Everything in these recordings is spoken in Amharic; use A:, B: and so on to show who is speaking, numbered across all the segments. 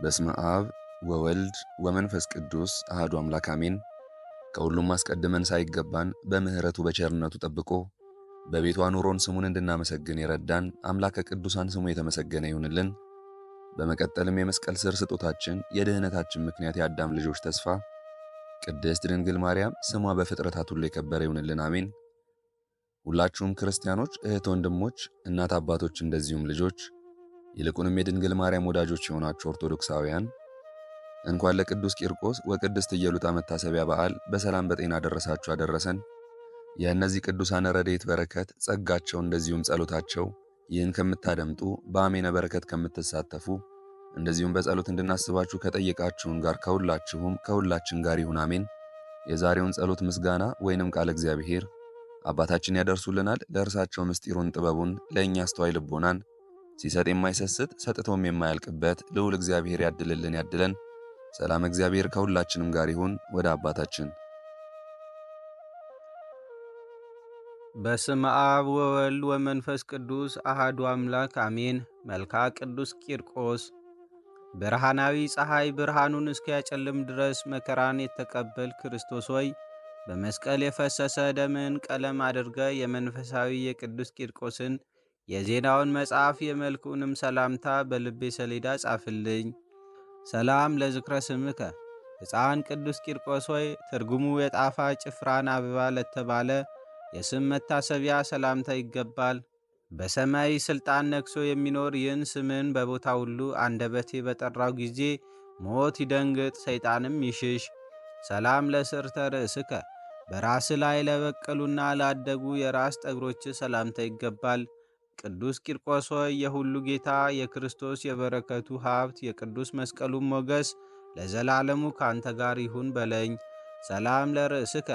A: በስመ አብ ወወልድ ወመንፈስ ቅዱስ አሐዱ አምላክ አሜን። ከሁሉም አስቀድመን ሳይገባን በምሕረቱ በቸርነቱ ጠብቆ በቤቱ አኑሮን ስሙን እንድናመሰግን የረዳን አምላከ ቅዱሳን ስሙ የተመሰገነ ይሁንልን። በመቀጠልም የመስቀል ሥር ስጦታችን የድኅነታችን ምክንያት የአዳም ልጆች ተስፋ ቅድስት ድንግል ማርያም ስሟ በፍጥረታት ሁሉ የከበረ ይሁንልን አሜን። ሁላችሁም ክርስቲያኖች እህት ወንድሞች፣ እናት አባቶች፣ እንደዚሁም ልጆች ይልቁንም የድንግል ማርያም ወዳጆች የሆናችሁ ኦርቶዶክሳውያን እንኳን ለቅዱስ ቂርቆስ ወቅድስት ኢየሉጣ መታሰቢያ በዓል በሰላም በጤና አደረሳችሁ አደረሰን። የእነዚህ ቅዱሳን ረድኤት በረከት ጸጋቸው እንደዚሁም ጸሎታቸው ይህን ከምታደምጡ በአሜነ በረከት ከምትሳተፉ እንደዚሁም በጸሎት እንድናስባችሁ ከጠየቃችሁን ጋር ከሁላችን ጋር ይሁን አሜን። የዛሬውን ጸሎት ምስጋና ወይንም ቃለ እግዚአብሔር አባታችን ያደርሱልናል። ለእርሳቸው ምስጢሩን ጥበቡን ለእኛ አስተዋይ ልቦናን ሲሰጥ የማይሰስት ሰጥቶም የማያልቅበት ልዑል እግዚአብሔር ያድልልን ያድለን። ሰላም እግዚአብሔር ከሁላችንም ጋር ይሁን። ወደ አባታችን።
B: በስመ አብ ወወልድ ወመንፈስ ቅዱስ አሐዱ አምላክ አሜን። መልክዓ ቅዱስ ቂርቆስ ብርሃናዊ ፀሐይ ብርሃኑን እስኪያጨልም ድረስ መከራን የተቀበል ክርስቶስ ሆይ በመስቀል የፈሰሰ ደምን ቀለም አድርገ የመንፈሳዊ የቅዱስ ቂርቆስን የዜናውን መጽሐፍ የመልኩንም ሰላምታ በልቤ ሰሌዳ ጻፍልኝ። ሰላም ለዝክረ ስምከ ሕፃን ቅዱስ ቂርቆስ ሆይ ትርጉሙ የጣፋጭ ጭፍራን አበባ ለተባለ የስም መታሰቢያ ሰላምታ ይገባል። በሰማይ ሥልጣን ነግሶ የሚኖር ይህን ስምን በቦታ ሁሉ አንደበቴ በጠራው ጊዜ ሞት ይደንግጥ ሰይጣንም ይሽሽ። ሰላም ለስርተ ርእስከ በራስ ላይ ለበቀሉና ላደጉ የራስ ጠጉሮች ሰላምታ ይገባል። ቅዱስ ቂርቆስ ሆይ የሁሉ ጌታ የክርስቶስ የበረከቱ ሀብት የቅዱስ መስቀሉም ሞገስ ለዘላለሙ ካንተ ጋር ይሁን በለኝ። ሰላም ለርእስከ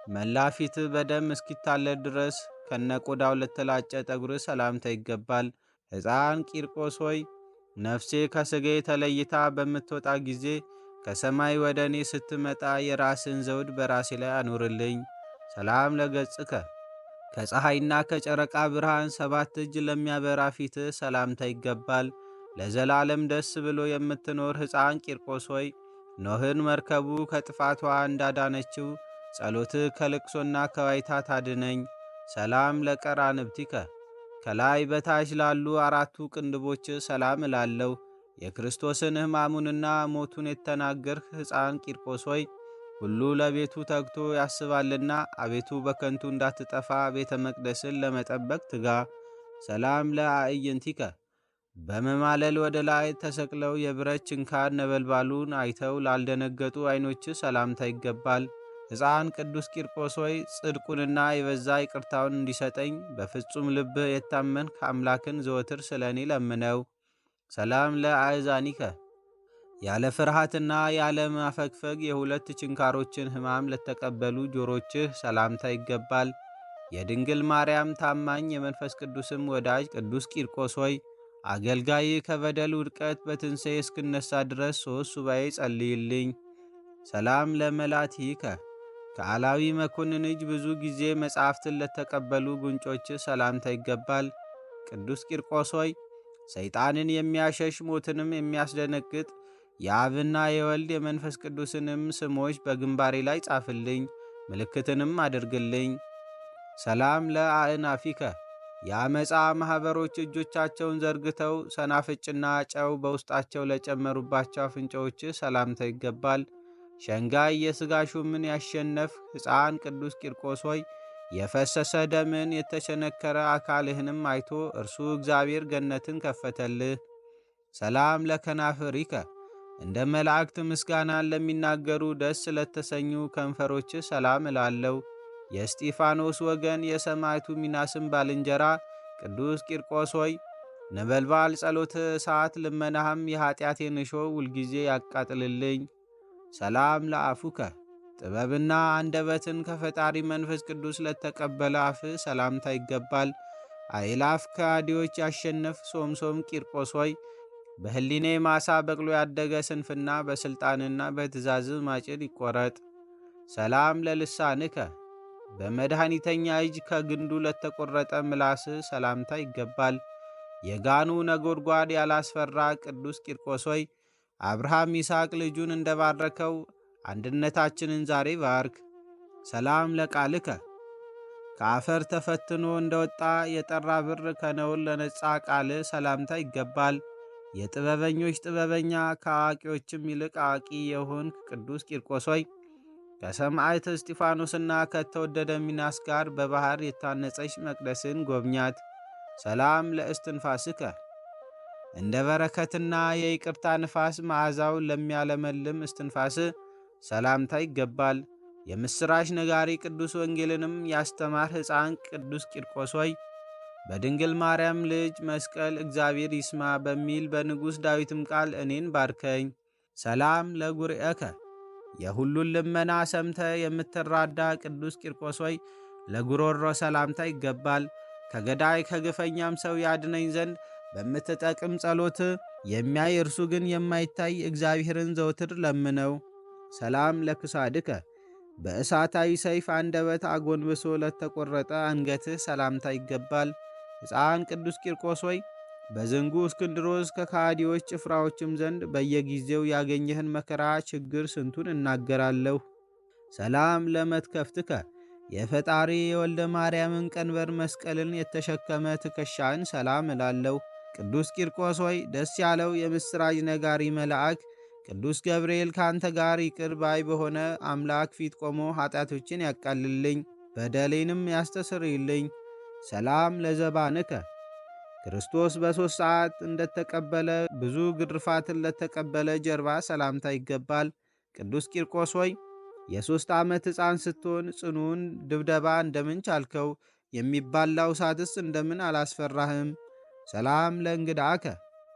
B: መላ ፊት በደም እስኪታለል ድረስ ከነቆዳው ለተላጨ ጠጉር ሰላምታ ይገባል። ሕፃን ቂርቆስ ሆይ ነፍሴ ከሥጋ ተለይታ በምትወጣ ጊዜ ከሰማይ ወደ እኔ ስትመጣ የራስን ዘውድ በራሴ ላይ አኑርልኝ። ሰላም ለገጽከ ከፀሐይና ከጨረቃ ብርሃን 7 እጅ ለሚያበራ ፊት ሰላምታ ይገባል። ለዘላለም ደስ ብሎ የምትኖር ሕፃን ቂርቆስ ሆይ ኖህን መርከቡ ከጥፋቷ እንዳዳነችው ጸሎትህ ከልቅሶና ከዋይታ ታድነኝ። ሰላም ለቀራንብቲከ ከላይ በታች ላሉ 4ቱ ቅንድቦች ሰላም እላለሁ። የክርስቶስን ሕማሙንና ሞቱን የተናገርህ ሕፃን ቂርቆስ ሆይ ሁሉ ለቤቱ ተግቶ ያስባልና አቤቱ በከንቱ እንዳትጠፋ ቤተ መቅደስን ለመጠበቅ ትጋ። ሰላም ለአዕይንቲከ በመማለል ወደ ላይ ተሰቅለው የብረት ችንካር ነበልባሉን አይተው ላልደነገጡ ዓይኖች ሰላምታ ይገባል። ሕፃን ቅዱስ ቂርቆስ ሆይ ጽድቁንና የበዛ ይቅርታውን እንዲሰጠኝ በፍጹም ልብህ የታመንክ አምላክን ዘወትር ስለ እኔ ለምነው። ሰላም ለአእዛኒከ ያለ ፍርሃትና ያለ ማፈግፈግ የሁለት ችንካሮችን ሕማም ለተቀበሉ ጆሮችህ ሰላምታ ይገባል። የድንግል ማርያም ታማኝ የመንፈስ ቅዱስም ወዳጅ ቅዱስ ቂርቆስ ሆይ አገልጋይ ከበደል ውድቀት በትንሣኤ እስክነሳ ድረስ 3 ሱባኤ ጸልይልኝ። ሰላም ለመላትይከ ከአላዊ መኮንን እጅ ብዙ ጊዜ መጻሕፍትን ለተቀበሉ ጉንጮች ሰላምታ ይገባል። ቅዱስ ቂርቆስ ሆይ ሰይጣንን የሚያሸሽ ሞትንም የሚያስደነግጥ የአብና የወልድ የመንፈስ ቅዱስንም ስሞች በግንባሬ ላይ ጻፍልኝ፣ ምልክትንም አድርግልኝ። ሰላም ለአእናፊከ የአመፃ ማኅበሮች እጆቻቸውን ዘርግተው ሰናፍጭና ጨው በውስጣቸው ለጨመሩባቸው አፍንጫዎች ሰላምታ ይገባል። ሸንጋይ የሥጋ ሹምን ያሸነፍ ሕፃን ቅዱስ ቂርቆስ ሆይ የፈሰሰ ደምን የተቸነከረ አካልህንም አይቶ እርሱ እግዚአብሔር ገነትን ከፈተልህ። ሰላም ለከናፍሪከ እንደ መላእክት ምስጋናን ለሚናገሩ ደስ ለተሰኙ ከንፈሮች ሰላም እላለሁ። የእስጢፋኖስ ወገን የሰማዕቱ ሚናስም ባልንጀራ ቅዱስ ቂርቆስ ሆይ ነበልባል ጸሎት እሳት ልመናህም የኀጢአቴን እሾህ ሁልጊዜ ያቃጥልልኝ። ሰላም ለአፉከ ጥበብና አንደበትን ከፈጣሪ መንፈስ ቅዱስ ለተቀበለ አፍ ሰላምታ ይገባል። አእላፍ ከሃዲዎች ያሸነፍ ሶምሶም ቂርቆስ ሆይ በሕሊኔ ማሳ በቅሎ ያደገ ስንፍና በሥልጣንና በትእዛዝ ማጭድ ይቆረጥ። ሰላም ለልሳንከ በመድኃኒተኛ እጅ ከግንዱ ለተቆረጠ ምላስ ሰላምታ ይገባል። የጋኑ ነጎድጓድ ያላስፈራ ቅዱስ ቂርቆስ ሆይ አብርሃም ይስሐቅ ልጁን እንደባረከው አንድነታችንን ዛሬ ባርክ። ሰላም ለቃልከ ከአፈር ተፈትኖ እንደወጣ የጠራ ብር ከነውር ለነጻ ቃል ሰላምታ ይገባል። የጥበበኞች ጥበበኛ ከአዋቂዎችም ይልቅ አዋቂ የሆንክ ቅዱስ ቂርቆስ ሆይ ከሰማዕት እስጢፋኖስና ከተወደደ ሚናስ ጋር በባሕር የታነጸች መቅደስን ጎብኛት። ሰላም ለእስትንፋስከ እንደ በረከትና የይቅርታ ንፋስ መዓዛው ለሚያለመልም እስትንፋስ ሰላምታ ይገባል። የምሥራች ነጋሪ ቅዱስ ወንጌልንም ያስተማር ሕፃን ቅዱስ ቂርቆስ ሆይ በድንግል ማርያም ልጅ መስቀል እግዚአብሔር ይስማ በሚል በንጉሥ ዳዊትም ቃል እኔን ባርከኝ። ሰላም ለጉርኤከ የሁሉን ልመና ሰምተ የምትራዳ ቅዱስ ቂርቆስ ሆይ ለጉሮሮ ሰላምታ ይገባል። ከገዳይ ከግፈኛም ሰው ያድነኝ ዘንድ በምትጠቅም ጸሎት የሚያይ እርሱ ግን የማይታይ እግዚአብሔርን ዘውትር ለምነው። ሰላም ለክሳድከ በእሳታዊ ሰይፍ አንደበት አጎንብሶ ለተቆረጠ አንገትህ ሰላምታ ይገባል። ሕፃን ቅዱስ ቂርቆስ ሆይ በዝንጉ እስክንድሮስ ከካዲዎች ጭፍራዎችም ዘንድ በየጊዜው ያገኘህን መከራ ችግር ስንቱን እናገራለሁ። ሰላም ለመትከፍትከ የፈጣሪ የወልደ ማርያምን ቀንበር መስቀልን የተሸከመ ትከሻን ሰላም እላለሁ። ቅዱስ ቂርቆስ ሆይ ደስ ያለው የምሥራች ነጋሪ መልአክ ቅዱስ ገብርኤል ካንተ ጋር ይቅር ባይ በሆነ አምላክ ፊት ቆሞ ኃጢአቶችን ያቃልልኝ፣ በደሌንም ያስተሰርይልኝ። ሰላም ለዘባንከ ክርስቶስ በ3 ሰዓት እንደተቀበለ ብዙ ግርፋትን ለተቀበለ ጀርባ ሰላምታ ይገባል። ቅዱስ ቂርቆስ ሆይ የ3 ዓመት ሕፃን ስትሆን ጽኑውን ድብደባ እንደምን ቻልከው? የሚባላው እሳትስ እንደምን አላስፈራህም? ሰላም ለእንግዳከ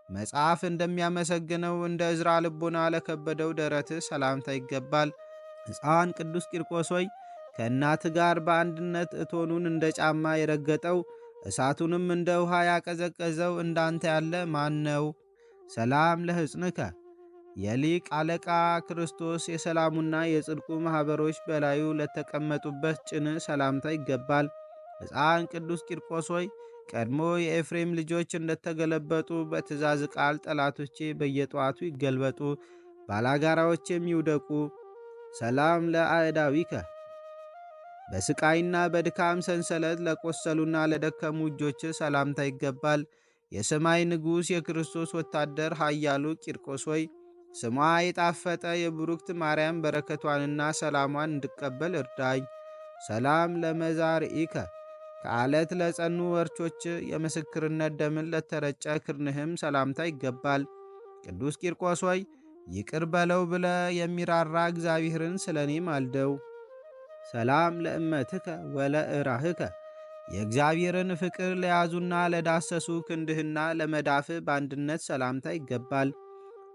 B: መጽሐፍ እንደሚያመሰግነው እንደ ዕዝራ ልቦና ለከበደው ደረትህ ሰላምታ ይገባል። ሕፃን ቅዱስ ቂርቆስ ሆይ ከእናት ጋር በአንድነት እቶኑን እንደ ጫማ የረገጠው እሳቱንም እንደ ውሃ ያቀዘቀዘው እንዳንተ ያለ ማን ነው? ሰላም ለሕፅንከ የሊቅ አለቃ ክርስቶስ የሰላሙና የጽድቁ ማኅበሮች በላዩ ለተቀመጡበት ጭን ሰላምታ ይገባል። ሕፃን ቅዱስ ቂርቆስ ሆይ ቀድሞ የኤፍሬም ልጆች እንደተገለበጡ በትእዛዝ ቃል ጠላቶቼ በየጠዋቱ ይገልበጡ፣ ባላጋራዎቼም ይውደቁ። ሰላም ለአእዳዊከ በስቃይና በድካም ሰንሰለት ለቆሰሉና ለደከሙ እጆች ሰላምታ ይገባል። የሰማይ ንጉሥ የክርስቶስ ወታደር ኃያሉ ቂርቆስ ሆይ ስሟ የጣፈጠ የብሩክት ማርያም በረከቷንና ሰላሟን እንድቀበል እርዳኝ። ሰላም ለመዛርኢከ ከዓለት ለጸኑ ወርቾች የምስክርነት ደምን ለተረጨ ክርንህም ሰላምታ ይገባል። ቅዱስ ቂርቆስ ሆይ ይቅር በለው ብለ የሚራራ እግዚአብሔርን ስለ እኔ ማልደው። ሰላም ለእመትከ ወለእራህከ የእግዚአብሔርን ፍቅር ለያዙና ለዳሰሱ ክንድህና ለመዳፍ በአንድነት ሰላምታ ይገባል።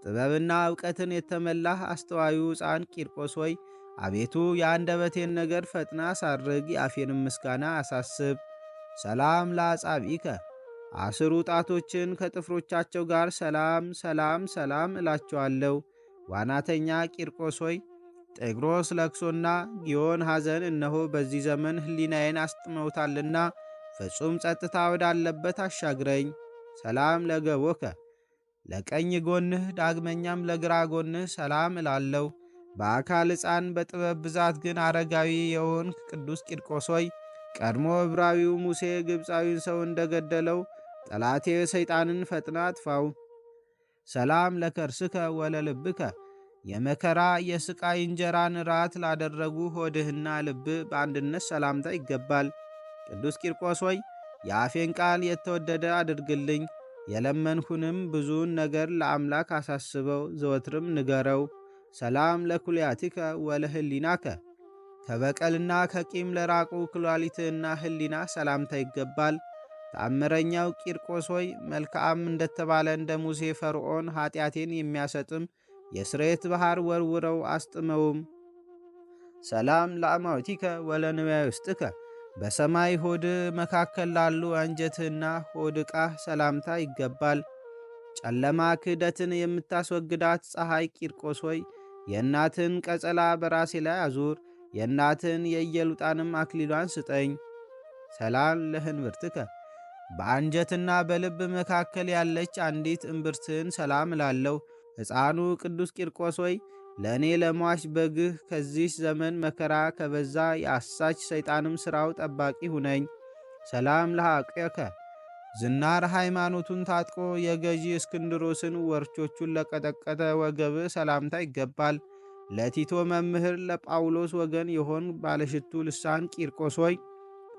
B: ጥበብና እውቀትን የተመላህ አስተዋዩ ሕፃን ቂርቆስ ሆይ አቤቱ የአንደበቴን ነገር ፈጥና አሳርግ፣ የአፌንም ምስጋና አሳስብ። ሰላም ለአጻብኢከ 10 ጣቶችን ከጥፍሮቻቸው ጋር ሰላም ሰላም ሰላም እላቸዋለሁ። ዋናተኛ ቂርቆስ ሆይ ጤግሮስ ለቅሶና ጊዮን ሐዘን እነሆ በዚህ ዘመን ሕሊናዬን አስጥመውታልና ፍጹም ጸጥታ ወዳለበት አሻግረኝ። ሰላም ለገቦከ ለቀኝ ጎንህ ዳግመኛም ለግራ ጎንህ ሰላም እላለሁ። በአካል ሕፃን በጥበብ ብዛት ግን አረጋዊ የሆንክ ቅዱስ ቂርቆስ ሆይ ቀድሞ ዕብራዊው ሙሴ ግብፃዊውን ሰው እንደገደለው ጠላቴ ሰይጣንን ፈጥና አጥፋው። ሰላም ለከርስከ ወለልብከ የመከራ የሥቃይ እንጀራን ራት ላደረጉ ሆድህና ልብ በአንድነት ሰላምታ ይገባል። ቅዱስ ቂርቆስ ሆይ የአፌን ቃል የተወደደ አድርግልኝ፣ የለመንሁንም ብዙውን ነገር ለአምላክ አሳስበው፣ ዘወትርም ንገረው። ሰላም ለኩልያቲከ ወለህሊናከ ከበቀልና ከቂም ለራቁ ኩላሊትህና ህሊና ሰላምታ ይገባል። ተአምረኛው ቂርቆስ ሆይ መልካም እንደተባለ እንደ ሙሴ ፈርዖን ኀጢአቴን የሚያሰጥም የስርየት ባሕር ወርውረው አስጥመውም። ሰላም ለአማውቲከ ወለንዋየ ውስጥከ በሰማይ ሆድ መካከል ላሉ አንጀትህና ሆድ ዕቃህ ሰላምታ ይገባል። ጨለማ ክህደትን የምታስወግዳት ፀሐይ ቂርቆስ ሆይ የእናትን ቀጸላ በራሴ ላይ አዙር፣ የእናትን የኢየሉጣንም አክሊሏን ስጠኝ። ሰላም ለህንብርትከ በአንጀትና በልብ መካከል ያለች አንዲት እምብርትህን ሰላም እላለሁ። ሕፃኑ ቅዱስ ቂርቆስ ሆይ ለእኔ ለሟች በግህ ከዚህ ዘመን መከራ ከበዛ የአሳች ሰይጣንም ሥራው ጠባቂ ሁነኝ። ሰላም ለሐቄከ ዝናር ሃይማኖቱን ታጥቆ የገዢ እስክንድሮስን ወርቾቹን ለቀጠቀጠ ወገብ ሰላምታ ይገባል። ለቲቶ መምህር ለጳውሎስ ወገን የሆን ባለሽቱ ልሳን ቂርቆስ ሆይ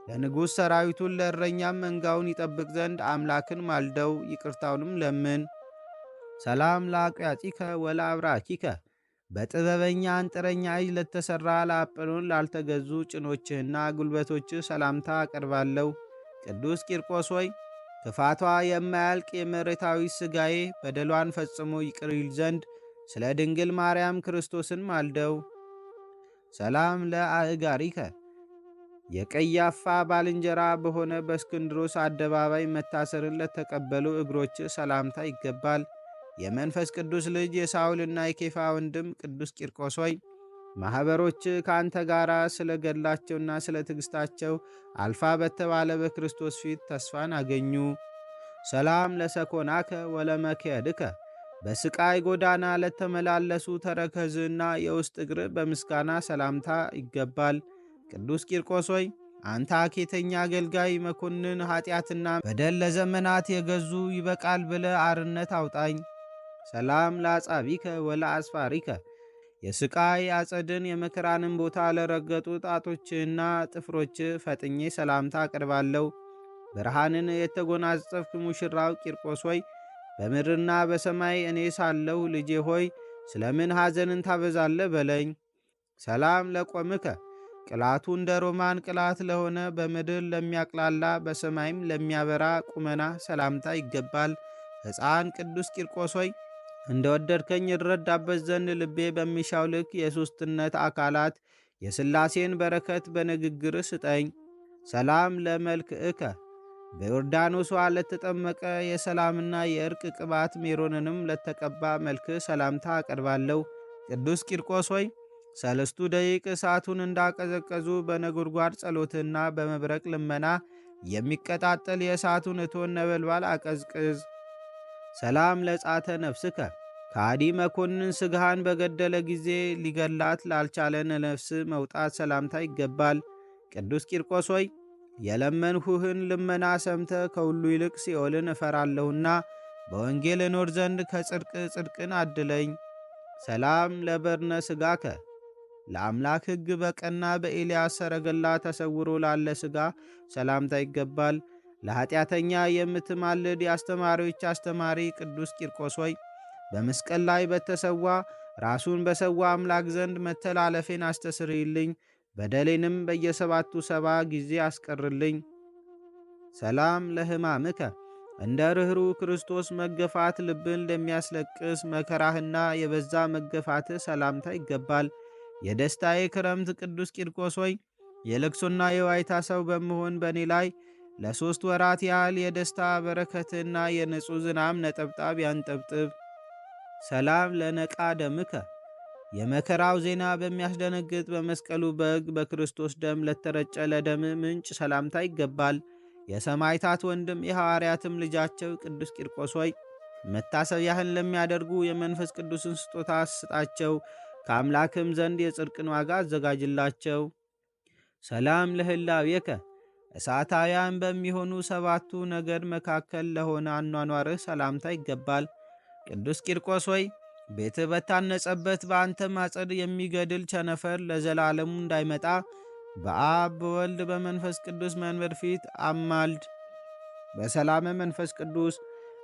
B: ለንጉሥ ሰራዊቱን ለእረኛም መንጋውን ይጠብቅ ዘንድ አምላክን ማልደው ይቅርታውንም ለምን። ሰላም ለአቅያጺከ ወለአብራኪከ በጥበበኛ አንጥረኛ እጅ ለተሠራ ለአጵሎን ላልተገዙ ጭኖችህና ጉልበቶችህ ሰላምታ አቀርባለሁ። ቅዱስ ቂርቆስ ሆይ ክፋቷ የማያልቅ የመሬታዊ ሥጋዬ በደሏን ፈጽሞ ይቅር ይል ዘንድ ስለ ድንግል ማርያም ክርስቶስን ማልደው። ሰላም ለአእጋሪከ የቀያፋ ባልንጀራ በሆነ በእስክንድሮስ አደባባይ መታሰርን ለተቀበሉ እግሮች ሰላምታ ይገባል። የመንፈስ ቅዱስ ልጅ የሳውልና የኬፋ ወንድም ቅዱስ ቂርቆስ ሆይ ማኅበሮች ከአንተ ጋር ስለ ገድላቸውና ስለ ትዕግሥታቸው አልፋ በተባለ በክርስቶስ ፊት ተስፋን አገኙ። ሰላም ለሰኮናከ ወለመክየድከ በስቃይ ጎዳና ለተመላለሱ ተረከዝና የውስጥ እግር በምስጋና ሰላምታ ይገባል። ቅዱስ ቂርቆስ ሆይ አንተ አኬተኛ አገልጋይ መኮንን ኃጢአትና በደል ለዘመናት የገዙ ይበቃል ብለ አርነት አውጣኝ። ሰላም ለአጻቢከ ወለአስፋሪከ የስቃይ አጸድን የመከራንን ቦታ ለረገጡ ጣቶችህና ጥፍሮች ፈጥኜ ሰላምታ አቀርባለሁ። ብርሃንን የተጎናጸፍክ ሙሽራው ቂርቆስ ሆይ በምድርና በሰማይ እኔ ሳለሁ ልጄ ሆይ ስለምን ሐዘንን ታበዛለ በለኝ። ሰላም ለቆምከ ቅላቱ እንደ ሮማን ቅላት ለሆነ በምድር ለሚያቅላላ በሰማይም ለሚያበራ ቁመና ሰላምታ ይገባል። ሕፃን ቅዱስ ቂርቆስ ሆይ እንደ ወደድከኝ እረዳበት ዘንድ ልቤ በሚሻው ልክ የሦስትነት አካላት የሥላሴን በረከት በንግግር ስጠኝ። ሰላም ለመልክዕከ በዮርዳኖስ ውኃ ለተጠመቀ የሰላምና የእርቅ ቅባት ሜሮንንም ለተቀባ መልክዕ ሰላምታ አቀርባለሁ። ቅዱስ ቂርቆስ ሆይ ሰለስቱ ደቂቅ እሳቱን እንዳቀዘቀዙ በነጎድጓድ ጸሎትና በመብረቅ ልመና የሚቀጣጠል የእሳቱን እቶን ነበልባል አቀዝቅዝ። ሰላም ለጻተ ነፍስከ ከሃዲ መኮንን ሥጋህን በገደለ ጊዜ ሊገላት ላልቻለን ነፍስ መውጣት ሰላምታ ይገባል። ቅዱስ ቂርቆስ ሆይ የለመንሁህን ልመና ሰምተ ከሁሉ ይልቅ ሲኦልን እፈራለሁና በወንጌል እኖር ዘንድ ከጽድቅ ጽድቅን አድለኝ። ሰላም ለበርነ ሥጋከ ለአምላክ ሕግ በቀና በኤልያስ ሰረገላ ተሰውሮ ላለ ሥጋ ሰላምታ ይገባል። ለኀጢአተኛ የምትማልድ የአስተማሪዎች አስተማሪ ቅዱስ ቂርቆስ ሆይ በመስቀል ላይ በተሰዋ ራሱን በሰዋ አምላክ ዘንድ መተላለፌን አስተስርይልኝ፣ በደሌንም በየሰባቱ ሰባ ጊዜ አስቀርልኝ። ሰላም ለሕማምከ እንደ ርኅሩ ክርስቶስ መገፋት ልብን እንደሚያስለቅስ መከራህና የበዛ መገፋትህ ሰላምታ ይገባል። የደስታዬ ክረምት ቅዱስ ቂርቆስ ሆይ የለቅሶና የዋይታ ሰው በመሆን በእኔ ላይ ለ3 ወራት ያህል የደስታ በረከትና የንጹሕ ዝናም ነጠብጣብ ያንጠብጥብ። ሰላም ለነቃ ደምከ የመከራው ዜና በሚያስደነግጥ በመስቀሉ በግ በክርስቶስ ደም ለተረጨ ለደም ምንጭ ሰላምታ ይገባል። የሰማዕታት ወንድም የሐዋርያትም ልጃቸው ቅዱስ ቂርቆስ ሆይ መታሰቢያህን ለሚያደርጉ የመንፈስ ቅዱስን ስጦታ ስጣቸው፣ ከአምላክም ዘንድ የጽድቅን ዋጋ አዘጋጅላቸው። ሰላም ለህላዌከ እሳታውያን በሚሆኑ 7ቱ ነገድ መካከል ለሆነ አኗኗርህ ሰላምታ ይገባል። ቅዱስ ቂርቆስ ሆይ ቤትህ በታነጸበት በአንተ ማጸድ የሚገድል ቸነፈር ለዘላለሙ እንዳይመጣ በአብ በወልድ በመንፈስ ቅዱስ መንበር ፊት አማልድ። በሰላመ መንፈስ ቅዱስ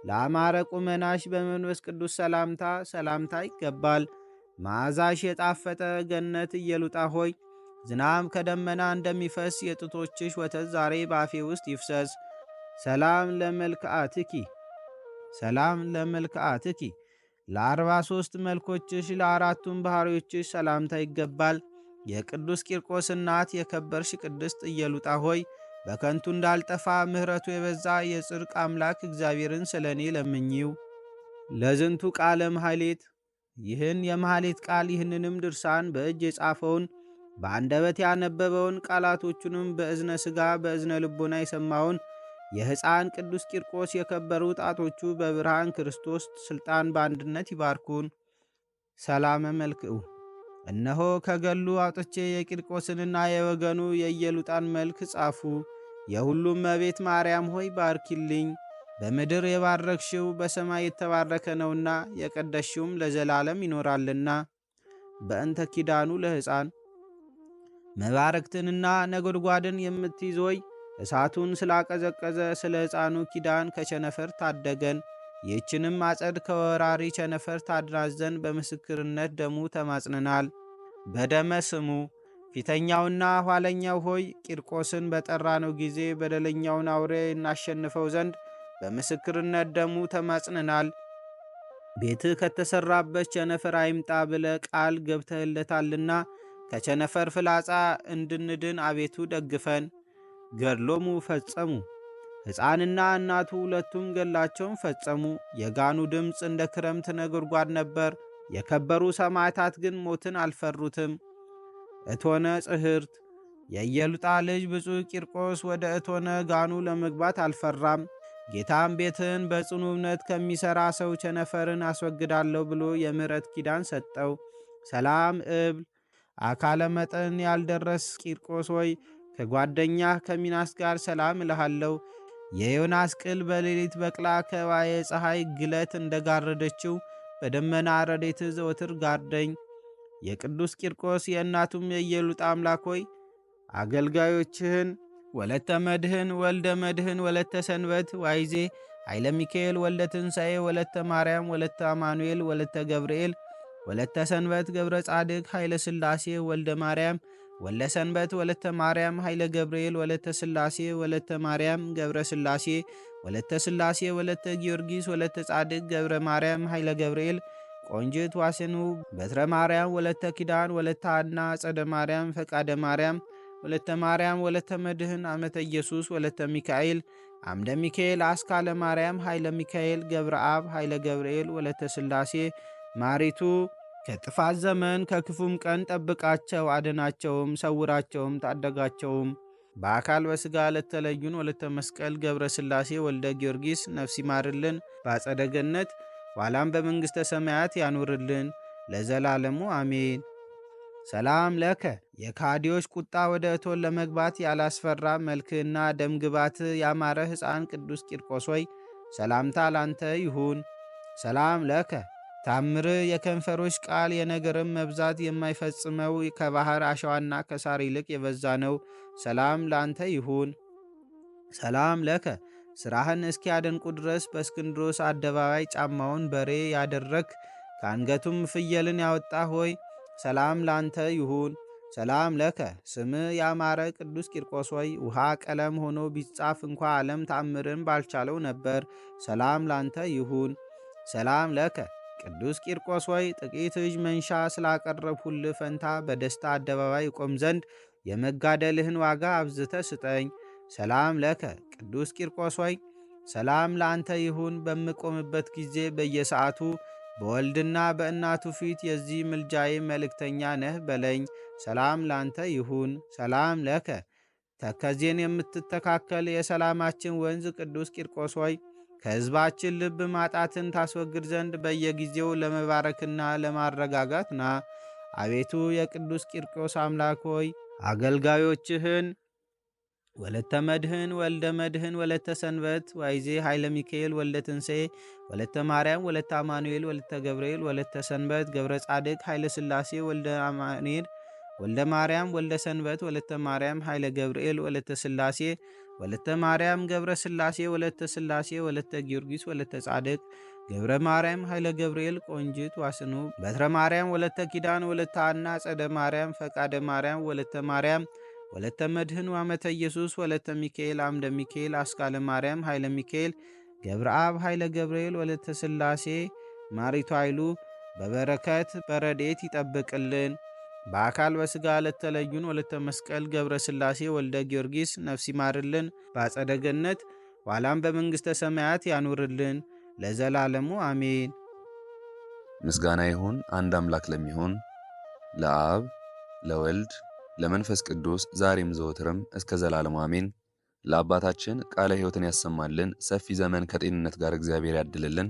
B: ለአማረ ቁመናሽ በመንፈስ ቅዱስ ሰላምታ ይገባል። መዓዛሽ የጣፈጠ ገነት ኢየሉጣ ሆይ ዝናም ከደመና እንደሚፈስ የጡቶችሽ ወተት ዛሬ በአፌ ውስጥ ይፍሰስ። ሰላም ለመልክዓትኪ ለ43 መልኮችሽ ለአራቱም ባሕርዮችሽ ሰላምታ ይገባል። የቅዱስ ቂርቆስ እናት የከበርሽ ቅድስት ኢየሉጣ ሆይ በከንቱ እንዳልጠፋ ምሕረቱ የበዛ የጽድቅ አምላክ እግዚአብሔርን ስለ እኔ ለምኚው። ለዝንቱ ቃለ መሐሌት ይህን የመሐሌት ቃል ይህንንም ድርሳን በእጅ የጻፈውን በአንደበት ያነበበውን ቃላቶቹንም በእዝነ ሥጋ በእዝነ ልቦና የሰማውን የሕፃን ቅዱስ ቂርቆስ የከበሩ ጣቶቹ በብርሃን ክርስቶስ ሥልጣን በአንድነት ይባርኩን። ሰላመ መልክዑ እነሆ ከገሉ አውጥቼ የቂርቆስንና የወገኑ የኢየሉጣን መልክ ጻፉ። የሁሉም እመቤት ማርያም ሆይ ባርኪልኝ። በምድር የባረክሽው በሰማይ የተባረከ ነውና የቀደስሽውም ለዘላለም ይኖራልና። በእንተ ኪዳኑ ለሕፃን መባረክትንና ነጎድጓድን የምትይዝ ሆይ እሳቱን ስላቀዘቀዘ ስለ ሕፃኑ ኪዳን ከቸነፈር ታደገን። ይህችንም አጸድ ከወራሪ ቸነፈር ታድናት ዘንድ በምስክርነት ደሙ ተማጽነናል። በደመ ስሙ ፊተኛውና ኋለኛው ሆይ ቂርቆስን በጠራነው ጊዜ በደለኛውን አውሬ እናሸንፈው ዘንድ በምስክርነት ደሙ ተማጽነናል። ቤትህ ከተሠራበት ቸነፈር አይምጣ ብለ ቃል ገብተህለታልና ከቸነፈር ፍላጻ እንድንድን አቤቱ ደግፈን። ገድሎሙ ፈጸሙ ሕፃንና እናቱ ሁለቱም ገላቸውን ፈጸሙ። የጋኑ ድምፅ እንደ ክረምት ነጎድጓድ ነበር። የከበሩ ሰማዕታት ግን ሞትን አልፈሩትም። እቶነ ጽሕርት የኢየሉጣ ልጅ ብፁዕ ቂርቆስ ወደ እቶነ ጋኑ ለመግባት አልፈራም። ጌታም ቤትህን በጽኑ እምነት ከሚሠራ ሰው ቸነፈርን አስወግዳለሁ ብሎ የምሕረት ኪዳን ሰጠው። ሰላም እብል አካለ መጠን ያልደረስ ቂርቆስ ሆይ ከጓደኛህ ከሚናስ ጋር ሰላም እልሃለሁ። የዮናስ ቅል በሌሊት በቅላ ከዋየ ፀሐይ ግለት እንደጋረደችው በደመና ረድኤትህ ዘወትር ጋርደኝ። የቅዱስ ቂርቆስ የእናቱም የኢየሉጣ አምላክ ሆይ አገልጋዮችህን ወለተ መድህን ወልደ መድህን ወለተ ሰንበት ዋይዜ ኃይለ ሚካኤል ወልደ ትንሣኤ ወለተ ማርያም ወለተ አማኑኤል ወለተ ገብርኤል ወለተ ሰንበት ገብረ ጻድቅ ኃይለ ሥላሴ ወልደ ማርያም ወለ ሰንበት ወለተ ማርያም ኃይለ ገብርኤል ወለተ ሥላሴ ወለተ ማርያም ገብረ ሥላሴ ወለተ ሥላሴ ወለተ ጊዮርጊስ ወለተ ጻድቅ ገብረ ማርያም ኃይለ ገብርኤል ቆንጅት ዋስኑ በትረ ማርያም ወለተ ኪዳን ወለተ አድና ጸደ ማርያም ፈቃደ ማርያም ወለተ ማርያም ወለተ መድህን አመተ ኢየሱስ ወለተ ሚካኤል አምደ ሚካኤል አስካለ ማርያም ኃይለ ሚካኤል ገብረ አብ ኃይለ ገብርኤል ወለተ ሥላሴ ማሪቱ ከጥፋት ዘመን ከክፉም ቀን ጠብቃቸው፣ አድናቸውም፣ ሰውራቸውም፣ ታደጋቸውም። በአካል በሥጋ ለተለዩን ወለተ መስቀል ገብረ ሥላሴ ወልደ ጊዮርጊስ ነፍስ ይማርልን፣ በአጸደ ገነት ኋላም በመንግሥተ ሰማያት ያኑርልን ለዘላለሙ አሜን። ሰላም ለከ የካዲዎች ቁጣ ወደ እቶን ለመግባት ያላስፈራ መልክና ደምግባት ያማረ ሕፃን ቅዱስ ቂርቆስ ሆይ ሰላምታ ላንተ ይሁን። ሰላም ለከ ታምር የከንፈሮች ቃል የነገርም መብዛት የማይፈጽመው ከባህር አሸዋና ከሳር ይልቅ የበዛ ነው። ሰላም ላንተ ይሁን። ሰላም ለከ ሥራህን እስኪያደንቁ ድረስ በእስክንድሮስ አደባባይ ጫማውን በሬ ያደረግ ከአንገቱም ፍየልን ያወጣ ሆይ ሰላም ላንተ ይሁን። ሰላም ለከ ስምህ ያማረ ቅዱስ ቂርቆስ ሆይ ውሃ ቀለም ሆኖ ቢጻፍ እንኳ ዓለም ታምርን ባልቻለው ነበር። ሰላም ላንተ ይሁን። ሰላም ለከ ቅዱስ ቂርቆስ ሆይ ጥቂት እጅ መንሻ ስላቀረብሁልህ ፈንታ በደስታ አደባባይ ቆም ዘንድ የመጋደልህን ዋጋ አብዝተ ስጠኝ። ሰላም ለከ ቅዱስ ቂርቆስ ሆይ ሰላም ለአንተ ይሁን። በምቆምበት ጊዜ በየሰዓቱ በወልድና በእናቱ ፊት የዚህ ምልጃዬ መልእክተኛ ነህ በለኝ። ሰላም ላንተ ይሁን። ሰላም ለከ ተከዜን የምትተካከል የሰላማችን ወንዝ ቅዱስ ቂርቆስ ሆይ ከሕዝባችን ልብ ማጣትን ታስወግድ ዘንድ በየጊዜው ለመባረክና ለማረጋጋት ና። አቤቱ የቅዱስ ቂርቆስ አምላክ ሆይ አገልጋዮችህን ወለተ መድህን ወልደ መድህን ወለተ ሰንበት ዋይዜ ኃይለ ሚካኤል ወልደ ትንሣኤ ወለተ ማርያም ወለተ አማኑኤል ወለተ ገብርኤል ወለተ ሰንበት ገብረ ጻድቅ ኃይለ ሥላሴ ወልደ አማኑኤል ወልደ ማርያም ወልደ ሰንበት ወለተ ማርያም ኃይለ ገብርኤል ወለተ ሥላሴ ወለተ ማርያም ገብረ ሥላሴ ወለተ ሥላሴ ወለተ ጊዮርጊስ ወለተ ጻድቅ ገብረ ማርያም ኃይለ ገብርኤል ቆንጅት ዋስኑ በትረ ማርያም ወለተ ኪዳን ወለተ አና ጸደ ማርያም ፈቃደ ማርያም ወለተ ማርያም ወለተ መድህን ዋመተ ኢየሱስ ወለተ ሚካኤል አምደ ሚካኤል አስካለ ማርያም ኃይለ ሚካኤል ገብረ አብ ኃይለ ገብርኤል ወለተ ሥላሴ ማሪቱ ኃይሉ በበረከት በረድኤት ይጠብቅልን። በአካል በሥጋ ለተለዩን ወለተ መስቀል ገብረ ሥላሴ ወልደ ጊዮርጊስ ነፍስ ይማርልን፣ በአጸደ ገነት ኋላም በመንግሥተ ሰማያት ያኑርልን ለዘላለሙ አሜን።
A: ምስጋና ይሁን አንድ አምላክ ለሚሆን ለአብ ለወልድ ለመንፈስ ቅዱስ ዛሬም ዘወትርም እስከ ዘላለሙ አሜን። ለአባታችን ቃለ ሕይወትን ያሰማልን፣ ሰፊ ዘመን ከጤንነት ጋር እግዚአብሔር ያድልልን፣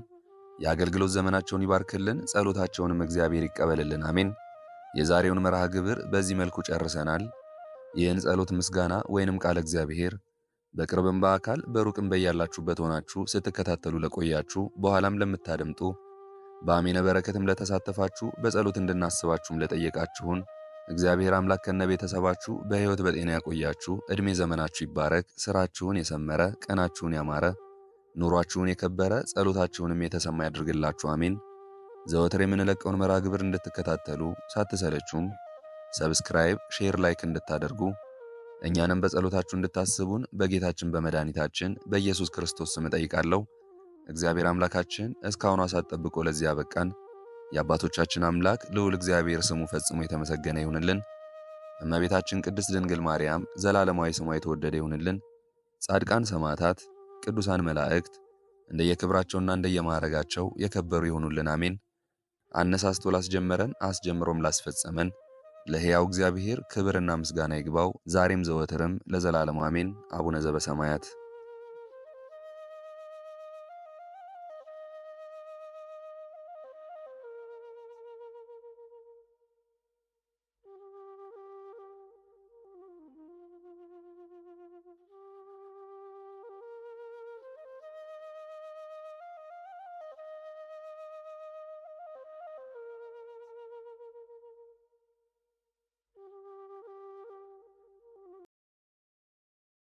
A: የአገልግሎት ዘመናቸውን ይባርክልን፣ ጸሎታቸውንም እግዚአብሔር ይቀበልልን። አሜን። የዛሬውን መርሃ ግብር በዚህ መልኩ ጨርሰናል። ይህን ጸሎት ምስጋና ወይንም ቃለ እግዚአብሔር በቅርብም በአካል በሩቅም በያላችሁበት ሆናችሁ ስትከታተሉ ለቆያችሁ በኋላም ለምታደምጡ በአሜነ በረከትም ለተሳተፋችሁ በጸሎት እንድናስባችሁም ለጠየቃችሁን እግዚአብሔር አምላክ ከነ ቤተሰባችሁ በሕይወት በጤና ያቆያችሁ። ዕድሜ ዘመናችሁ ይባረክ። ሥራችሁን የሰመረ፣ ቀናችሁን ያማረ፣ ኑሯችሁን የከበረ፣ ጸሎታችሁንም የተሰማ ያድርግላችሁ። አሜን። ዘወትር የምንለቀውን መርሃ ግብር እንድትከታተሉ ሳትሰለቹም ሰብስክራይብ፣ ሼር፣ ላይክ እንድታደርጉ እኛንም በጸሎታችሁ እንድታስቡን በጌታችን በመድኃኒታችን በኢየሱስ ክርስቶስ ስም እጠይቃለሁ። እግዚአብሔር አምላካችን እስካሁኗ ሰዓት ጠብቆ ለዚህ ያበቃን የአባቶቻችን አምላክ ልዑል እግዚአብሔር ስሙ ፈጽሞ የተመሰገነ ይሁንልን። እመቤታችን ቅድስት ድንግል ማርያም ዘላለማዊ ስሟ የተወደደ ይሁንልን። ጻድቃን ሰማዕታት፣ ቅዱሳን መላእክት እንደየክብራቸውና እንደየማዕረጋቸው የከበሩ ይሁኑልን። አሜን። አነሳስቶ ላስጀመረን አስጀምሮም ላስፈጸመን ለሕያው እግዚአብሔር ክብርና ምስጋና ይግባው ዛሬም ዘወትርም ለዘላለሙ አሜን። አቡነ ዘበሰማያት